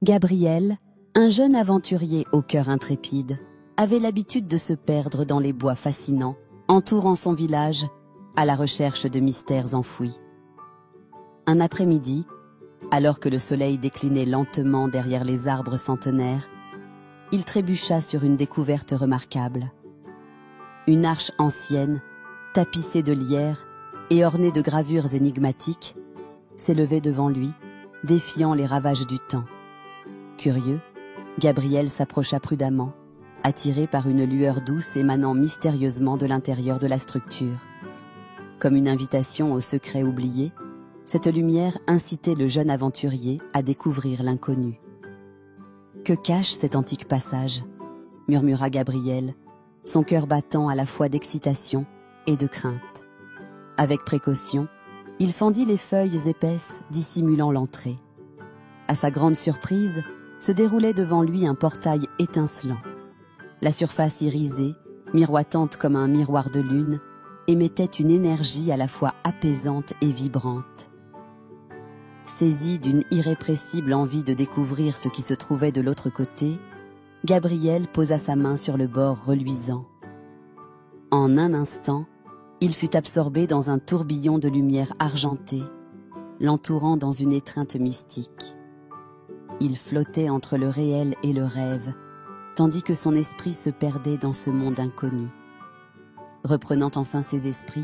Gabriel, un jeune aventurier au cœur intrépide, avait l'habitude de se perdre dans les bois fascinants, entourant son village, à la recherche de mystères enfouis. Un après-midi, alors que le soleil déclinait lentement derrière les arbres centenaires, il trébucha sur une découverte remarquable. Une arche ancienne, tapissée de lierre et ornée de gravures énigmatiques, s'élevait devant lui, défiant les ravages du temps. Curieux, Gabriel s'approcha prudemment, attiré par une lueur douce émanant mystérieusement de l'intérieur de la structure. Comme une invitation au secret oublié, cette lumière incitait le jeune aventurier à découvrir l'inconnu. « Que cache cet antique passage ?» murmura Gabriel, son cœur battant à la fois d'excitation et de crainte. Avec précaution, il fendit les feuilles épaisses dissimulant l'entrée. À sa grande surprise, se déroulait devant lui un portail étincelant. La surface irisée, miroitante comme un miroir de lune, émettait une énergie à la fois apaisante et vibrante. Saisi d'une irrépressible envie de découvrir ce qui se trouvait de l'autre côté, Gabriel posa sa main sur le bord reluisant. En un instant, il fut absorbé dans un tourbillon de lumière argentée, l'entourant dans une étreinte mystique. Il flottait entre le réel et le rêve, tandis que son esprit se perdait dans ce monde inconnu. Reprenant enfin ses esprits,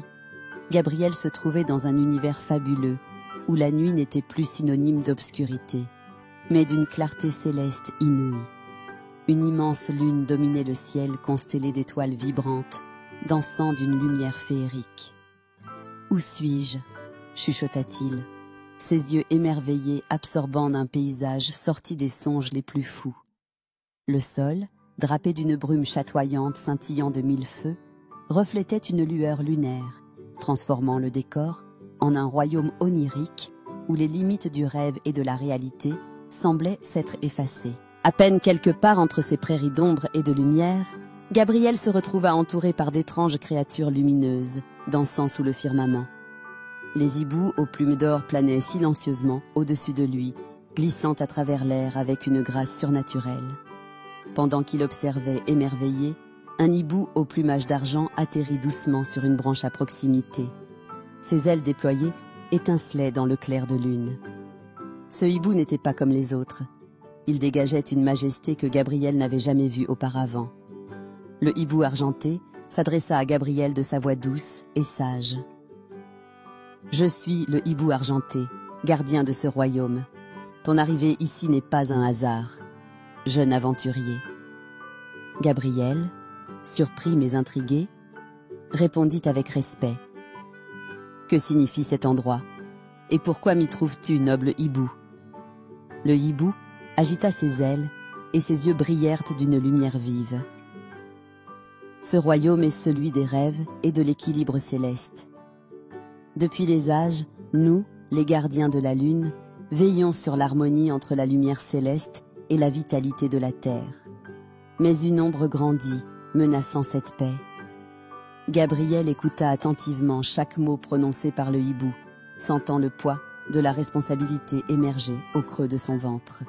Gabriel se trouvait dans un univers fabuleux, où la nuit n'était plus synonyme d'obscurité, mais d'une clarté céleste inouïe. Une immense lune dominait le ciel constellé d'étoiles vibrantes, dansant d'une lumière féerique. « Où suis-je » chuchota-t-il, ses yeux émerveillés absorbant d'un paysage sorti des songes les plus fous. Le sol, drapé d'une brume chatoyante scintillant de mille feux, reflétait une lueur lunaire, transformant le décor en un royaume onirique où les limites du rêve et de la réalité semblaient s'être effacées. À peine quelque part entre ces prairies d'ombre et de lumière, Gabriel se retrouva entouré par d'étranges créatures lumineuses, dansant sous le firmament. Les hiboux aux plumes d'or planaient silencieusement au-dessus de lui, glissant à travers l'air avec une grâce surnaturelle. Pendant qu'il observait émerveillé, un hibou au plumage d'argent atterrit doucement sur une branche à proximité. Ses ailes déployées étincelaient dans le clair de lune. Ce hibou n'était pas comme les autres. Il dégageait une majesté que Gabriel n'avait jamais vue auparavant. Le hibou argenté s'adressa à Gabriel de sa voix douce et sage. « Je suis le hibou argenté, gardien de ce royaume. Ton arrivée ici n'est pas un hasard, jeune aventurier. » Gabriel, surpris mais intrigué, répondit avec respect. « Que signifie cet endroit? Et pourquoi m'y trouves-tu, noble hibou ?» Le hibou agita ses ailes et ses yeux brillèrent d'une lumière vive. « Ce royaume est celui des rêves et de l'équilibre céleste. Depuis les âges, nous, les gardiens de la lune, veillons sur l'harmonie entre la lumière céleste et la vitalité de la terre. Mais une ombre grandit, menaçant cette paix. » Gabriel écouta attentivement chaque mot prononcé par le hibou, sentant le poids de la responsabilité émerger au creux de son ventre.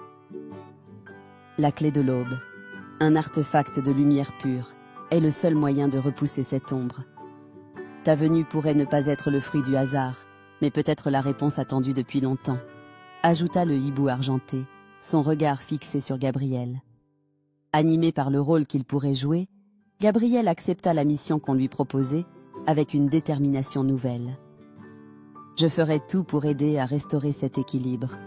La clé de l'aube, un artefact de lumière pure, est le seul moyen de repousser cette ombre. Ta venue pourrait ne pas être le fruit du hasard, mais peut-être la réponse attendue depuis longtemps, ajouta le hibou argenté, son regard fixé sur Gabriel. Animé par le rôle qu'il pourrait jouer, Gabriel accepta la mission qu'on lui proposait avec une détermination nouvelle. « Je ferai tout pour aider à restaurer cet équilibre. »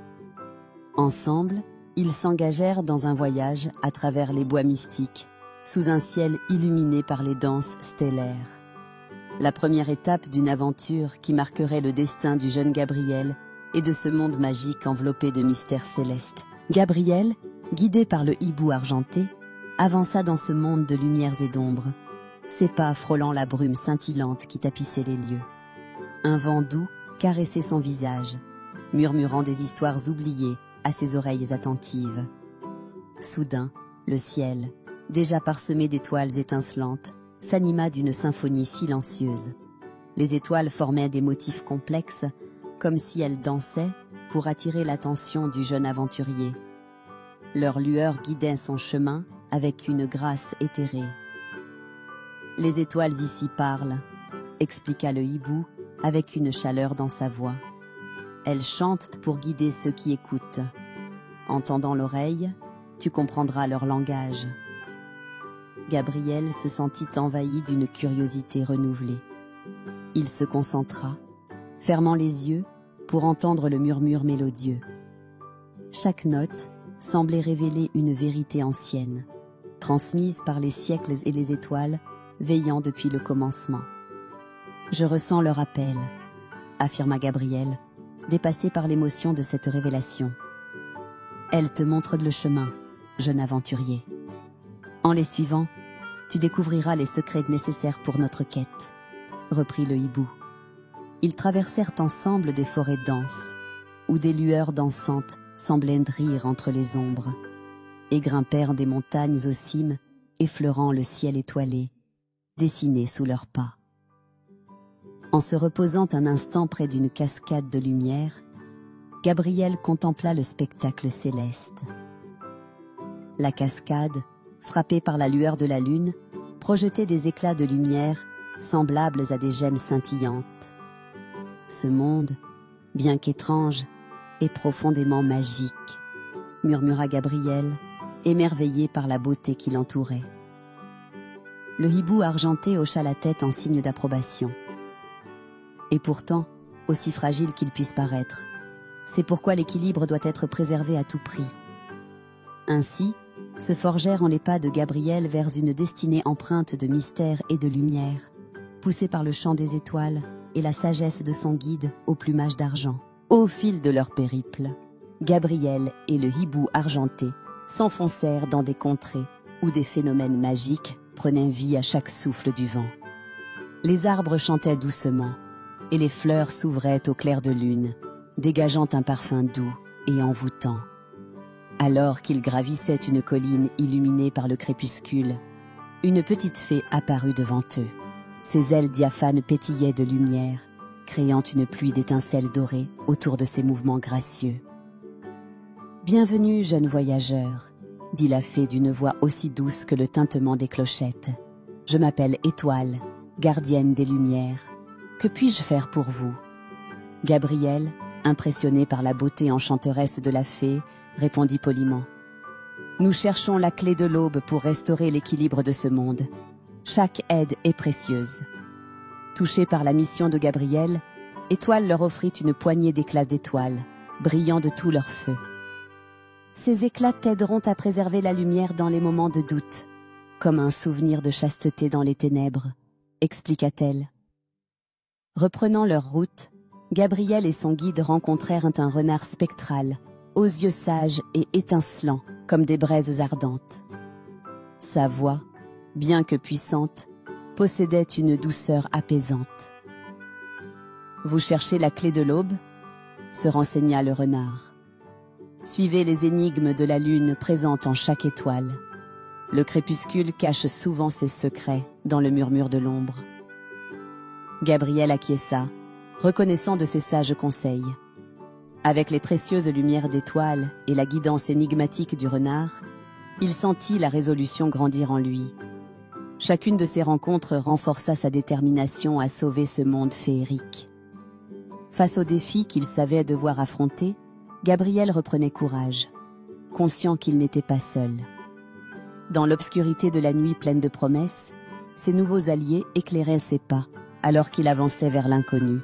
Ensemble, ils s'engagèrent dans un voyage à travers les bois mystiques, sous un ciel illuminé par les danses stellaires. La première étape d'une aventure qui marquerait le destin du jeune Gabriel et de ce monde magique enveloppé de mystères célestes. Gabriel, guidé par le hibou argenté, avança dans ce monde de lumières et d'ombres, ses pas frôlant la brume scintillante qui tapissait les lieux. Un vent doux caressait son visage, murmurant des histoires oubliées à ses oreilles attentives. Soudain, le ciel, déjà parsemé d'étoiles étincelantes, s'anima d'une symphonie silencieuse. Les étoiles formaient des motifs complexes, comme si elles dansaient pour attirer l'attention du jeune aventurier. Leur lueur guidait son chemin avec une grâce éthérée. Les étoiles ici parlent, expliqua le hibou avec une chaleur dans sa voix. Elles chantent pour guider ceux qui écoutent. En tendant l'oreille, tu comprendras leur langage. Gabriel se sentit envahi d'une curiosité renouvelée. Il se concentra, fermant les yeux pour entendre le murmure mélodieux. Chaque note semblait révéler une vérité ancienne, transmise par les siècles et les étoiles, veillant depuis le commencement. « Je ressens leur appel », affirma Gabriel, dépassé par l'émotion de cette révélation. « Elles te montrent le chemin, jeune aventurier. En les suivant, tu découvriras les secrets nécessaires pour notre quête, » reprit le hibou. Ils traversèrent ensemble des forêts denses, où des lueurs dansantes semblaient rire entre les ombres, et grimpèrent des montagnes aux cimes, effleurant le ciel étoilé, dessiné sous leurs pas. En se reposant un instant près d'une cascade de lumière, Gabriel contempla le spectacle céleste. La cascade, frappée par la lueur de la lune, projetait des éclats de lumière semblables à des gemmes scintillantes. Ce monde, bien qu'étrange, est profondément magique, murmura Gabriel, émerveillé par la beauté qui l'entourait. Le hibou argenté hocha la tête en signe d'approbation. Et pourtant, aussi fragile qu'il puisse paraître, c'est pourquoi l'équilibre doit être préservé à tout prix. Ainsi, se forgèrent en les pas de Gabriel vers une destinée empreinte de mystère et de lumière, poussée par le chant des étoiles et la sagesse de son guide au plumage d'argent. Au fil de leur périple, Gabriel et le hibou argenté s'enfoncèrent dans des contrées où des phénomènes magiques prenaient vie à chaque souffle du vent. Les arbres chantaient doucement et les fleurs s'ouvraient au clair de lune, dégageant un parfum doux et envoûtant. Alors qu'ils gravissaient une colline illuminée par le crépuscule, une petite fée apparut devant eux. Ses ailes diaphanes pétillaient de lumière, créant une pluie d'étincelles dorées autour de ses mouvements gracieux. « Bienvenue, jeune voyageur », dit la fée d'une voix aussi douce que le tintement des clochettes. « Je m'appelle Étoile, gardienne des lumières. Que puis-je faire pour vous ?» Gabriel, impressionné par la beauté enchanteresse de la fée, répondit poliment. « Nous cherchons la clé de l'aube pour restaurer l'équilibre de ce monde. Chaque aide est précieuse. » Touché par la mission de Gabriel, Étoile leur offrit une poignée d'éclats d'étoiles, brillant de tout leur feu. « Ces éclats t'aideront à préserver la lumière dans les moments de doute, comme un souvenir de chasteté dans les ténèbres, » expliqua-t-elle. Reprenant leur route, Gabriel et son guide rencontrèrent un renard spectral, aux yeux sages et étincelants comme des braises ardentes. Sa voix, bien que puissante, possédait une douceur apaisante. « Vous cherchez la clé de l'aube ?» se renseigna le renard. « Suivez les énigmes de la lune présentes en chaque étoile. Le crépuscule cache souvent ses secrets dans le murmure de l'ombre. » Gabriel acquiesça, reconnaissant de ses sages conseils. Avec les précieuses lumières d'étoiles et la guidance énigmatique du renard, il sentit la résolution grandir en lui. Chacune de ces rencontres renforça sa détermination à sauver ce monde féerique. Face aux défis qu'il savait devoir affronter, Gabriel reprenait courage, conscient qu'il n'était pas seul. Dans l'obscurité de la nuit pleine de promesses, ses nouveaux alliés éclairaient ses pas, alors qu'il avançait vers l'inconnu,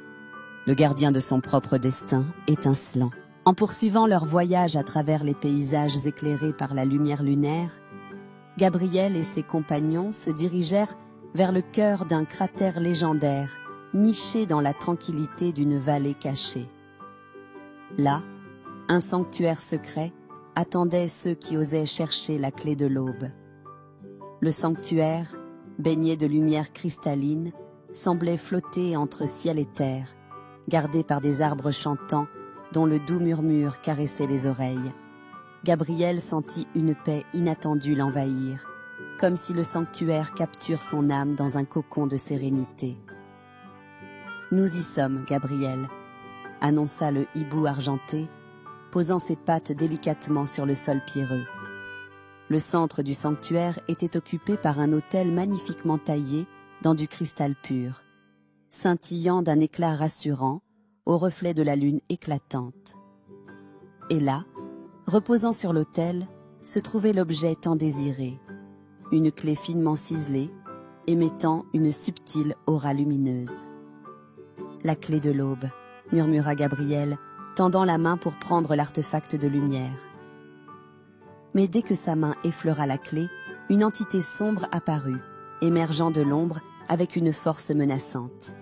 le gardien de son propre destin, étincelant. En poursuivant leur voyage à travers les paysages éclairés par la lumière lunaire, Gabriel et ses compagnons se dirigèrent vers le cœur d'un cratère légendaire, niché dans la tranquillité d'une vallée cachée. Là, un sanctuaire secret attendait ceux qui osaient chercher la clé de l'aube. Le sanctuaire, baigné de lumière cristalline, semblait flotter entre ciel et terre, gardé par des arbres chantants dont le doux murmure caressait les oreilles. Gabriel sentit une paix inattendue l'envahir, comme si le sanctuaire capture son âme dans un cocon de sérénité. « Nous y sommes, Gabriel », annonça le hibou argenté, posant ses pattes délicatement sur le sol pierreux. Le centre du sanctuaire était occupé par un autel magnifiquement taillé dans du cristal pur, scintillant d'un éclat rassurant au reflet de la lune éclatante. Et là, reposant sur l'autel, se trouvait l'objet tant désiré, une clé finement ciselée, émettant une subtile aura lumineuse. « La clé de l'aube », murmura Gabriel, tendant la main pour prendre l'artefact de lumière. Mais dès que sa main effleura la clé, une entité sombre apparut, émergeant de l'ombre avec une force menaçante.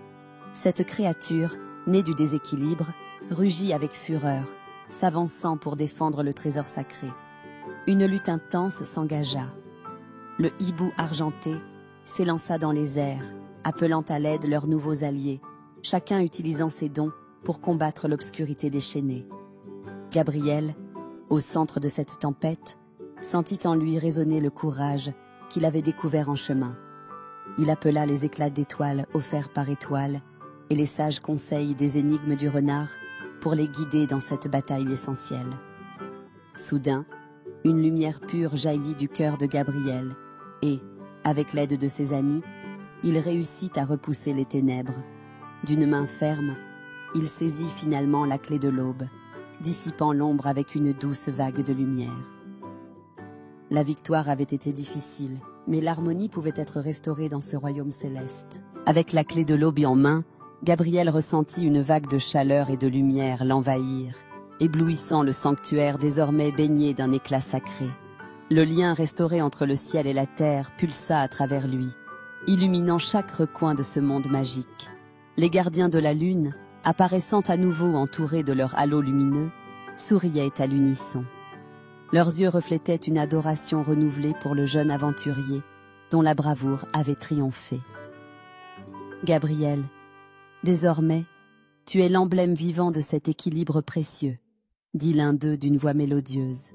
Cette créature, née du déséquilibre, rugit avec fureur, s'avançant pour défendre le trésor sacré. Une lutte intense s'engagea. Le hibou argenté s'élança dans les airs, appelant à l'aide leurs nouveaux alliés, chacun utilisant ses dons pour combattre l'obscurité déchaînée. Gabriel, au centre de cette tempête, sentit en lui résonner le courage qu'il avait découvert en chemin. Il appela les éclats d'étoiles offerts par Étoile et les sages conseils des énigmes du renard pour les guider dans cette bataille essentielle. Soudain, une lumière pure jaillit du cœur de Gabriel et, avec l'aide de ses amis, il réussit à repousser les ténèbres. D'une main ferme, il saisit finalement la clé de l'aube, dissipant l'ombre avec une douce vague de lumière. La victoire avait été difficile, mais l'harmonie pouvait être restaurée dans ce royaume céleste. Avec la clé de l'aube en main, Gabriel ressentit une vague de chaleur et de lumière l'envahir, éblouissant le sanctuaire désormais baigné d'un éclat sacré. Le lien restauré entre le ciel et la terre pulsa à travers lui, illuminant chaque recoin de ce monde magique. Les gardiens de la lune, apparaissant à nouveau entourés de leur halo lumineux, souriaient à l'unisson. Leurs yeux reflétaient une adoration renouvelée pour le jeune aventurier, dont la bravoure avait triomphé. Gabriel, désormais, tu es l'emblème vivant de cet équilibre précieux, dit l'un d'eux d'une voix mélodieuse.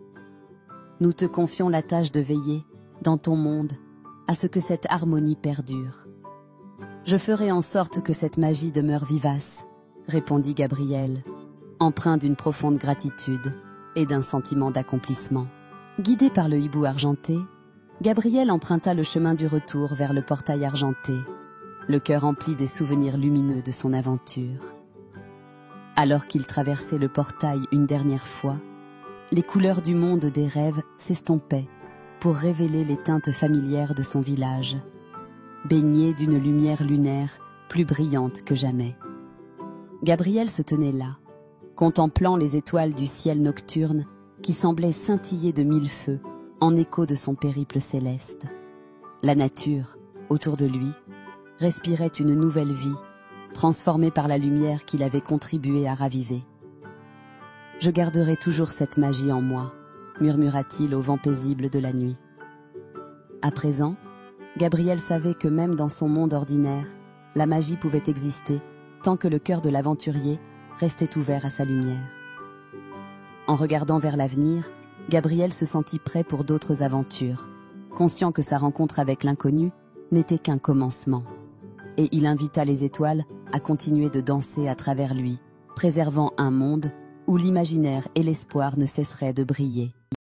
Nous te confions la tâche de veiller, dans ton monde, à ce que cette harmonie perdure. Je ferai en sorte que cette magie demeure vivace, répondit Gabriel, empreint d'une profonde gratitude et d'un sentiment d'accomplissement. Guidé par le hibou argenté, Gabriel emprunta le chemin du retour vers le portail argenté, le cœur empli des souvenirs lumineux de son aventure. Alors qu'il traversait le portail une dernière fois, les couleurs du monde des rêves s'estompaient pour révéler les teintes familières de son village, baigné d'une lumière lunaire plus brillante que jamais. Gabriel se tenait là, contemplant les étoiles du ciel nocturne qui semblaient scintiller de mille feux en écho de son périple céleste. La nature, autour de lui, respirait une nouvelle vie, transformée par la lumière qu'il avait contribué à raviver. « Je garderai toujours cette magie en moi », murmura-t-il au vent paisible de la nuit. À présent, Gabriel savait que même dans son monde ordinaire, la magie pouvait exister tant que le cœur de l'aventurier restait ouvert à sa lumière. En regardant vers l'avenir, Gabriel se sentit prêt pour d'autres aventures, conscient que sa rencontre avec l'inconnu n'était qu'un commencement. Et il invita les étoiles à continuer de danser à travers lui, préservant un monde où l'imaginaire et l'espoir ne cesseraient de briller.